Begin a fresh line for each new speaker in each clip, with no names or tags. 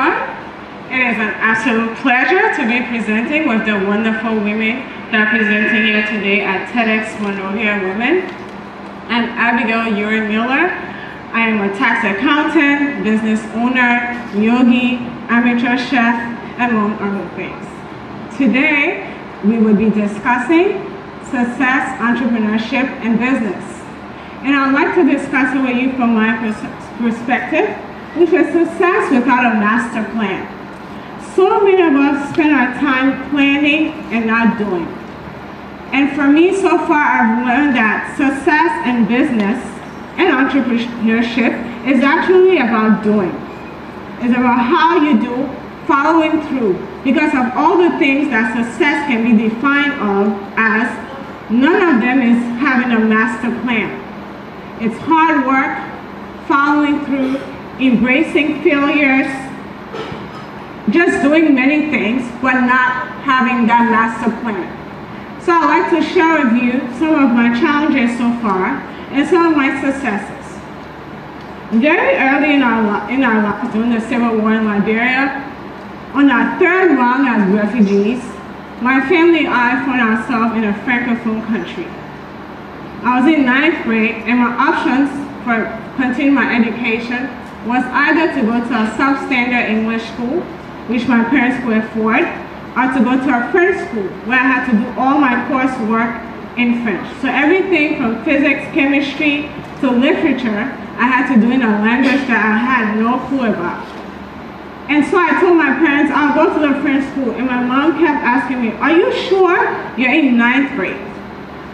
everyone. It is an absolute pleasure to be presenting with the wonderful women that are presenting here today at TEDxMonroviaWomen. I'm Abigail Urey-Miller. I am a tax accountant, business owner, yogi, amateur chef, among other things. Today, we will be discussing success, entrepreneurship, and business. And I'd like to discuss it with you from my perspective, which is success without a master plan. So many of us spend our time planning and not doing. And for me, so far, I've learned that success in business and entrepreneurship is actually about doing. It's about how you do, following through, because of all the things that success can be defined of as, none of them is having a master plan. It's hard work, following through, embracing failures, just doing many things, but not having that master plan. So I'd like to share with you some of my challenges so far and some of my successes. Very early in our lives, during the Civil War in Liberia, on our third round as refugees, my family and I found ourselves in a francophone country. I was in 9th grade, and my options for continuing my education was either to go to a substandard English school, which my parents could afford, or to go to a French school, where I had to do all my coursework in French. So everything from physics, chemistry, to literature, I had to do in a language that I had no clue about. And so I told my parents, I'll go to the French school, and my mom kept asking me, are you sure you're in 9th grade?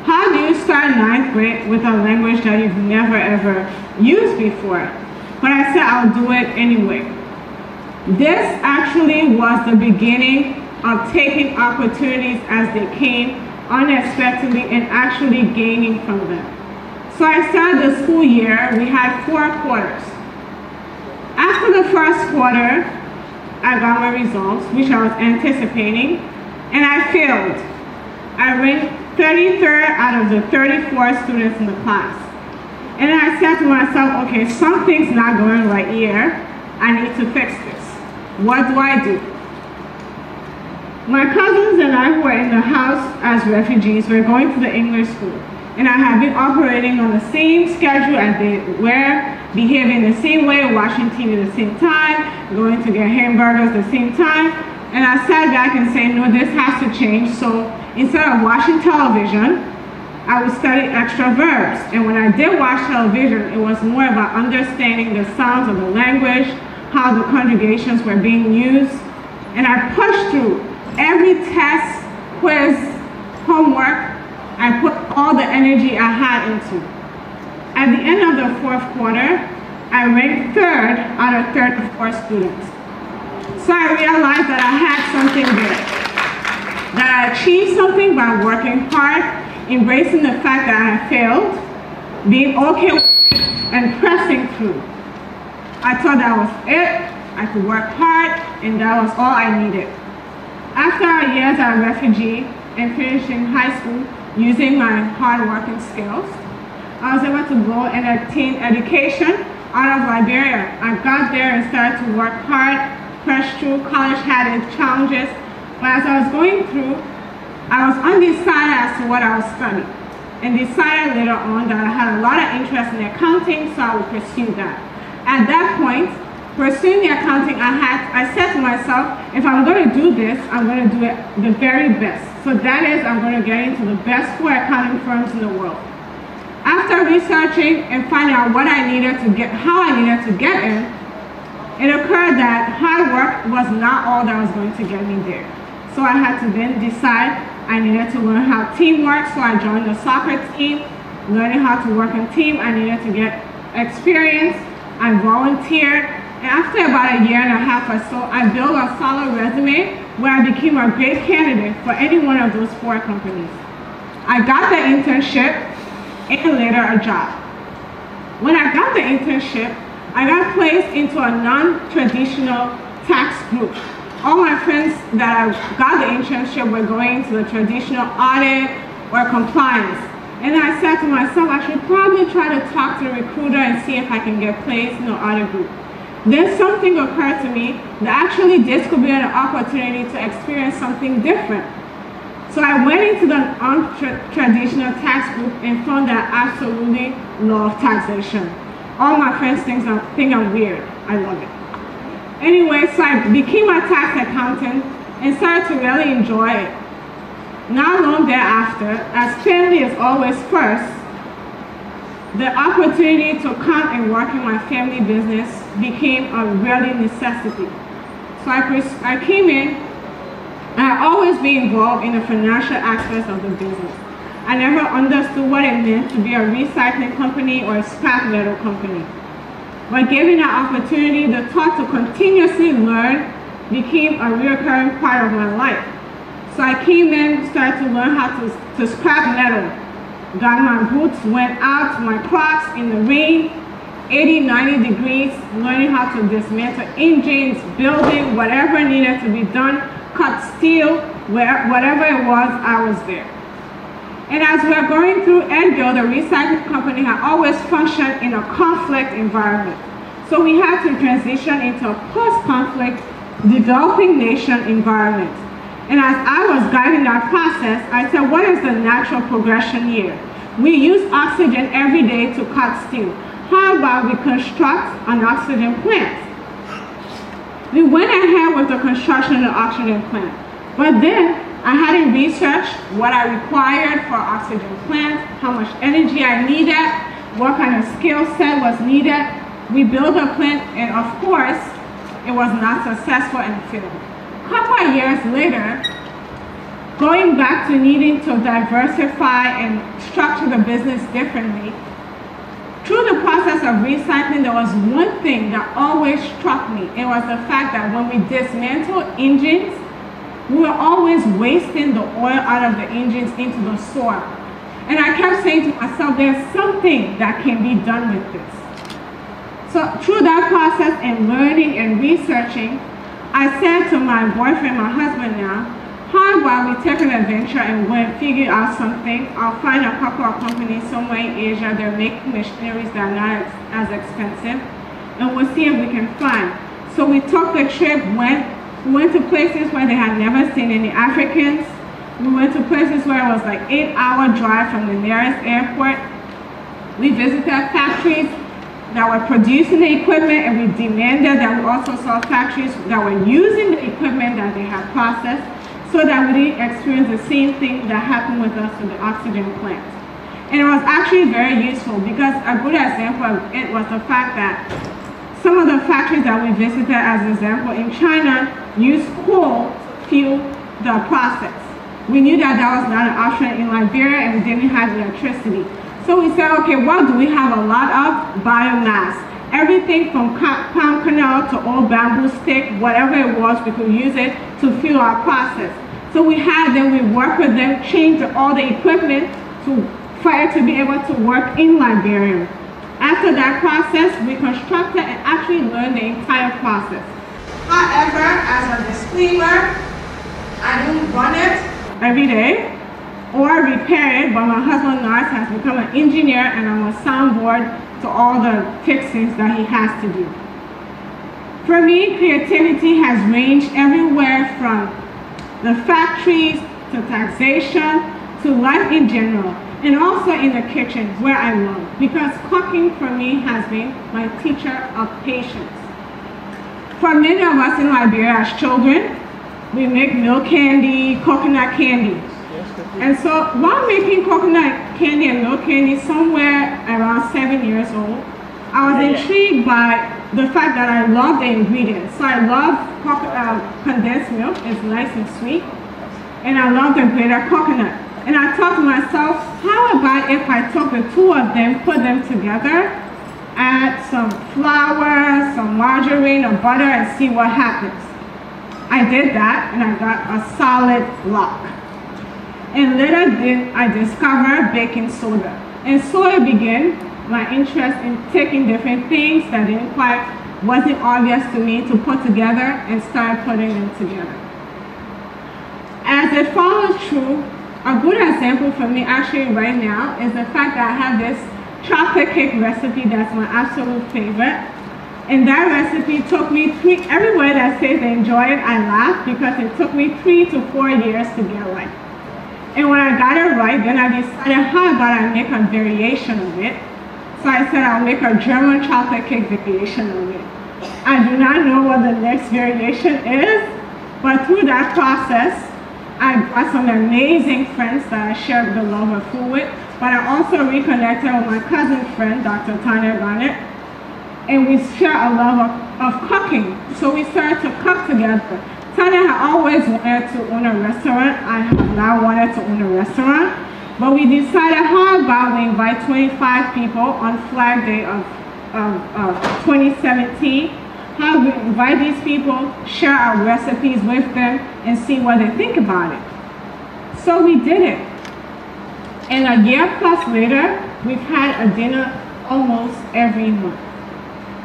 How do you start 9th grade with a language that you've never ever used before? But I said I'll do it anyway. This actually was the beginning of taking opportunities as they came unexpectedly and actually gaining from them. So I started the school year, we had 4 quarters. After the first quarter, I got my results, which I was anticipating, and I failed. I ranked 33rd out of the 34 students in the class. And then I said to myself, okay, something's not going right here. I need to fix this. What do I do? My cousins and I, who were in the house as refugees, were going to the English school. And I had been operating on the same schedule as they were, behaving the same way, watching TV at the same time, going to get hamburgers at the same time. And I sat back and said, no, this has to change. So instead of watching television, I would study extra verbs. And when I did watch television, it was more about understanding the sounds of the language, how the conjugations were being used. And I pushed through every test, quiz, homework. I put all the energy I had into. At the end of the 4th quarter, I ranked 3rd out of 34 students. So I realized that I had something there, that I achieved something by working hard, embracing the fact that I had failed, being okay with it, and pressing through. I thought that was it. I could work hard, and that was all I needed. After a year as a refugee and finishing high school, using my hard-working skills, I was able to go and obtain education out of Liberia. I got there and started to work hard, push through. College had its challenges, but as I was going through, I was undecided as to what I was studying, and decided later on that I had a lot of interest in accounting, so I would pursue that. At that point, pursuing the accounting, I said to myself, if I'm going to do this, I'm going to do it the very best. So that is, I'm going to get into the best 4 accounting firms in the world. After researching and finding out what I needed to get, how I needed to get in, it occurred that hard work was not all that was going to get me there. So I had to then decide I needed to learn how teamwork, so I joined the soccer team, learning how to work in team. I needed to get experience. I volunteered. And after about a year and a half or so, I built a solid resume where I became a great candidate for any one of those 4 companies. I got the internship and later a job. When I got the internship, I got placed into a non-traditional tax group. All my friends that I got the internship were going to the traditional audit or compliance. And I said to myself, I should probably try to talk to the recruiter and see if I can get placed in the audit group. then something occurred to me that actually this could be an opportunity to experience something different. So I went into the non-traditional tax group and found that I absolutely love taxation. All my friends think I'm weird. I love it. Anyway, so I became a tax accountant and started to really enjoy it. Not long thereafter, as family is always first, the opportunity to come and work in my family business became a really necessity. So I came in, and I always be involved in the financial aspects of the business. I never understood what it meant to be a recycling company or a scrap metal company. But given that opportunity, the thought to continuously learn became a recurring part of my life. So I came in, started to learn how to scrap metal. Got my boots, went out, my Crocs in the rain, 80, 90 degrees, learning how to dismantle engines, building, whatever needed to be done, cut steel, whatever it was, I was there. And as we are going through EdGail, the recycling company had always functioned in a conflict environment. So we had to transition into a post-conflict developing nation environment. And as I was guiding that process, I said, what is the natural progression here? We use oxygen every day to cut steel. How about we construct an oxygen plant? We went ahead with the construction of the oxygen plant. But then I hadn't researched what I required for an oxygen plant, how much energy I needed, what kind of skill set was needed. We built a plant, and of course, it was not successful and failed. A couple of years later, going back to needing to diversify and structure the business differently, through the process of recycling, there was one thing that always struck me. It was the fact that when we dismantled engines, we were always wasting the oil out of the engines into the soil. And I kept saying to myself, there's something that can be done with this. So through that process and learning and researching, I said to my boyfriend, my husband now, how about we take an adventure and go and figure out something? I'll find a couple of companies somewhere in Asia. They're making machineries that are not as expensive, and we'll see if we can find. So we took the trip, we went to places where they had never seen any Africans. We went to places where it was like 8-hour drive from the nearest airport. We visited factories that were producing the equipment, and we demanded that we also saw factories that were using the equipment that they had processed, so that we didn't experience the same thing that happened with us with the oxygen plant. And it was actually very useful because a good example of it was the fact that some of the factories that we visited, as an example, in China, use coal to fuel the process. We knew that that was not an option in Liberia, and we didn't have electricity. So we said, okay, what do we have a lot of? Biomass. Everything from palm kernel to old bamboo stick, whatever it was, we could use it to fuel our process. So we had them, we worked with them, changed all the equipment for it to be able to work in Liberia. After that process, we constructed and actually learned the entire process. However, as a disclaimer, I don't run it every day or repair it, but my husband Lars has become an engineer, and I'm a soundboard to all the fixings that he has to do. For me, creativity has ranged everywhere from the factories to taxation to life in general, and also in the kitchen where I love, because cooking for me has been my teacher of patience. For many of us in Liberia as children, we make milk candy, coconut candy. And so while making coconut candy and milk candy somewhere around 7 years old, I was intrigued by the fact that I love the ingredients. So I love condensed milk, it's nice and sweet. And I love the grated coconut. And I thought to myself, how about if I took the two of them, put them together, add some flour, some margarine or butter, and see what happens. I did that, and I got a solid block. And later I discovered baking soda. And so it began my interest in taking different things that wasn't obvious to me to put together and start putting them together. As it follows through, a good example for me actually right now is the fact that I have this chocolate cake recipe that's my absolute favorite. And that recipe took me everywhere that says enjoy it, I laugh because it took me 3 to 4 years to get right. And when I got it right, then I decided how about I make a variation of it. So I said I'll make a German chocolate cake variation of it. I do not know what the next variation is, but through that process, I got some amazing friends that I shared the love of food with, but I also reconnected with my cousin friend, Dr. Tanya Garnett, and we share a love of cooking. So we started to cook together. Tanya had always wanted to own a restaurant. I have now wanted to own a restaurant. But we decided how about we invite 25 people on Flag Day of 2017. How we invite these people, share our recipes with them, and see what they think about it. So we did it. And a year plus later, we've had a dinner almost every month.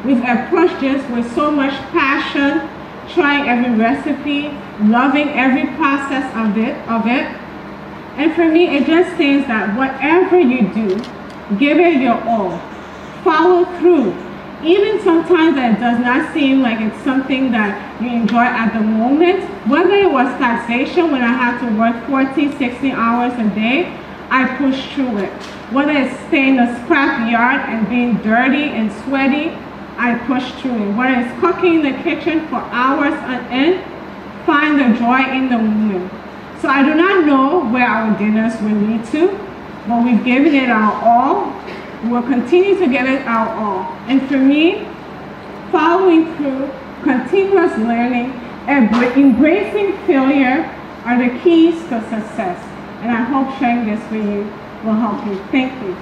We've approached this with so much passion, trying every recipe, loving every process of it. And for me, it just says that whatever you do, give it your all. Follow through. Even sometimes that it does not seem like it's something that you enjoy at the moment, whether it was taxation when I had to work 40, 60 hours a day, I pushed through it. Whether it's staying in the scrap yard and being dirty and sweaty, I pushed through it. Whether it's cooking in the kitchen for hours on end, find the joy in the moment. So I do not know where our dinners will lead to, but we've given it our all. We'll continue to give it our all. And for me, following through, continuous learning, and embracing failure are the keys to success. And I hope sharing this with you will help you. Thank you.